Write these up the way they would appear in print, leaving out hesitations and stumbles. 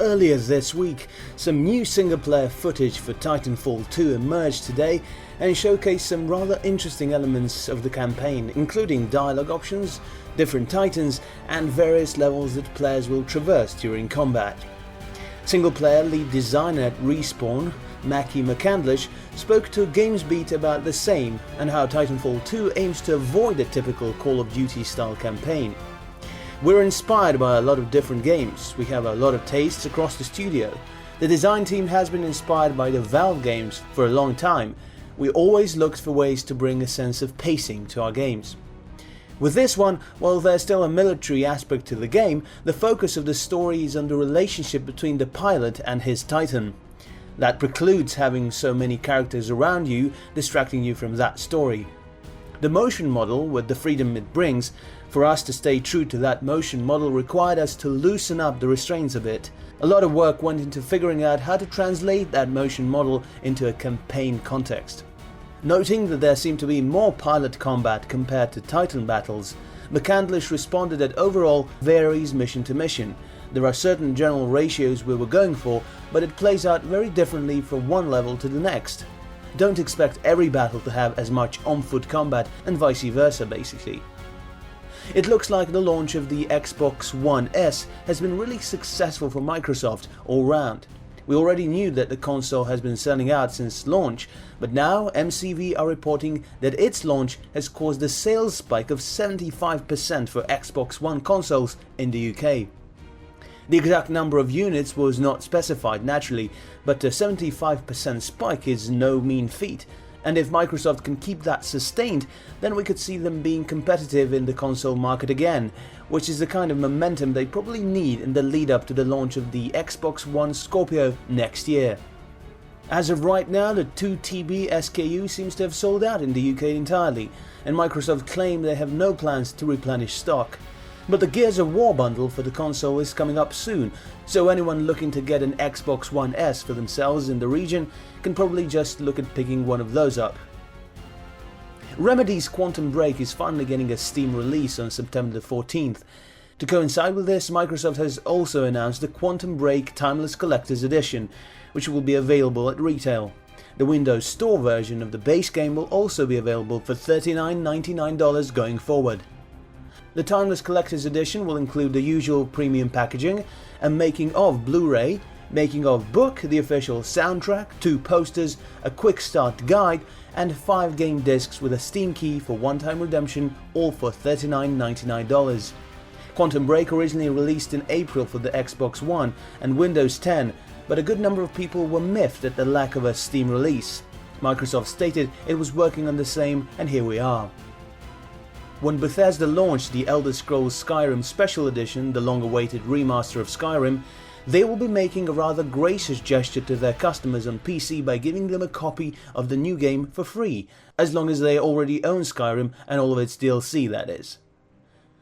earlier this week, some new single-player footage for Titanfall 2 emerged today and showcased some rather interesting elements of the campaign, including dialogue options, different titans, and various levels that players will traverse during combat. Single-player lead designer at Respawn, Mackie McCandlish, spoke to GamesBeat about the same and how Titanfall 2 aims to avoid a typical Call of Duty style campaign. We're inspired by a lot of different games, we have a lot of tastes across the studio. The design team has been inspired by the Valve games for a long time. We always looked for ways to bring a sense of pacing to our games. With this one, while there's still a military aspect to the game, the focus of the story is on the relationship between the pilot and his Titan. That precludes having so many characters around you, distracting you from that story. The motion model, with the freedom it brings, for us to stay true to that motion model required us to loosen up the restraints a bit. A lot of work went into figuring out how to translate that motion model into a campaign context. Noting that there seemed to be more pilot combat compared to Titan battles, McCandlish responded that overall varies mission to mission. There are certain general ratios we were going for, but it plays out very differently from one level to the next. Don't expect every battle to have as much on-foot combat and vice versa basically. It looks like the launch of the Xbox One S has been really successful for Microsoft all round. We already knew that the console has been selling out since launch, but now MCV are reporting that its launch has caused a sales spike of 75% for Xbox One consoles in the UK. The exact number of units was not specified naturally, but a 75% spike is no mean feat, and if Microsoft can keep that sustained, then we could see them being competitive in the console market again, which is the kind of momentum they probably need in the lead up to the launch of the Xbox One Scorpio next year. As of right now, the 2TB SKU seems to have sold out in the UK entirely, and Microsoft claim they have no plans to replenish stock. But the Gears of War bundle for the console is coming up soon, so anyone looking to get an Xbox One S for themselves in the region can probably just look at picking one of those up. Remedy's Quantum Break is finally getting a Steam release on September the 14th. To coincide with this, Microsoft has also announced the Quantum Break Timeless Collector's Edition, which will be available at retail. The Windows Store version of the base game will also be available for $39.99 going forward. The Timeless Collector's Edition will include the usual premium packaging, a making of Blu-ray, making of book, the official soundtrack, 2 posters, a quick start guide, and 5 game discs with a Steam key for one-time redemption, all for $39.99. Quantum Break originally released in April for the Xbox One and Windows 10, but a good number of people were miffed at the lack of a Steam release. Microsoft stated it was working on the same, and here we are. When Bethesda launched the Elder Scrolls Skyrim Special Edition, the long-awaited remaster of Skyrim, they will be making a rather gracious gesture to their customers on PC by giving them a copy of the new game for free, as long as they already own Skyrim and all of its DLC, that is.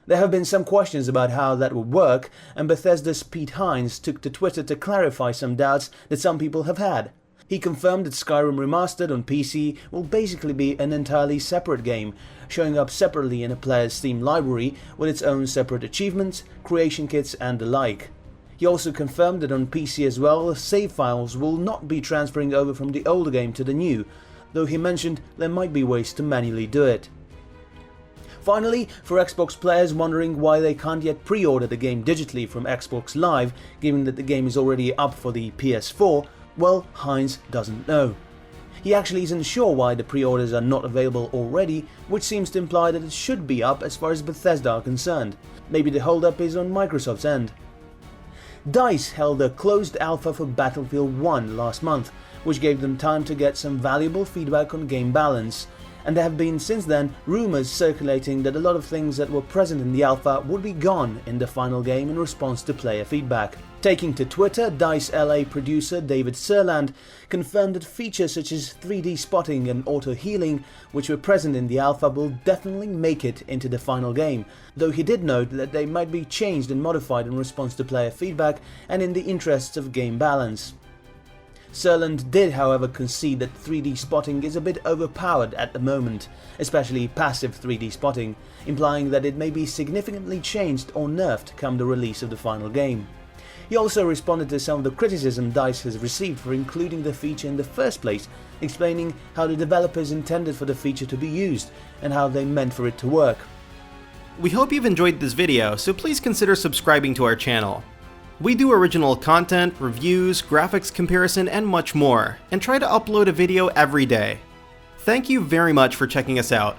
There have been some questions about how that would work, and Bethesda's Pete Hines took to Twitter to clarify some doubts that some people have had. He confirmed that Skyrim Remastered on PC will basically be an entirely separate game, showing up separately in a player's Steam library with its own separate achievements, creation kits and the like. He also confirmed that on PC as well, save files will not be transferring over from the older game to the new, though he mentioned there might be ways to manually do it. Finally, for Xbox players wondering why they can't yet pre-order the game digitally from Xbox Live, given that the game is already up for the PS4, well, Hines doesn't know. He actually isn't sure why the pre-orders are not available already, which seems to imply that it should be up as far as Bethesda are concerned. Maybe the hold-up is on Microsoft's end. DICE held a closed alpha for Battlefield 1 last month, which gave them time to get some valuable feedback on game balance. And there have been since then rumours circulating that a lot of things that were present in the alpha would be gone in the final game in response to player feedback. Taking to Twitter, DICE LA producer David Serland confirmed that features such as 3D spotting and auto-healing, which were present in the alpha, will definitely make it into the final game, though he did note that they might be changed and modified in response to player feedback and in the interests of game balance. Serland did however concede that 3D spotting is a bit overpowered at the moment, especially passive 3D spotting, implying that it may be significantly changed or nerfed come the release of the final game. He also responded to some of the criticism DICE has received for including the feature in the first place, explaining how the developers intended for the feature to be used and how they meant for it to work. We hope you've enjoyed this video, so please consider subscribing to our channel. We do original content, reviews, graphics comparison, and much more, and try to upload a video every day. Thank you very much for checking us out.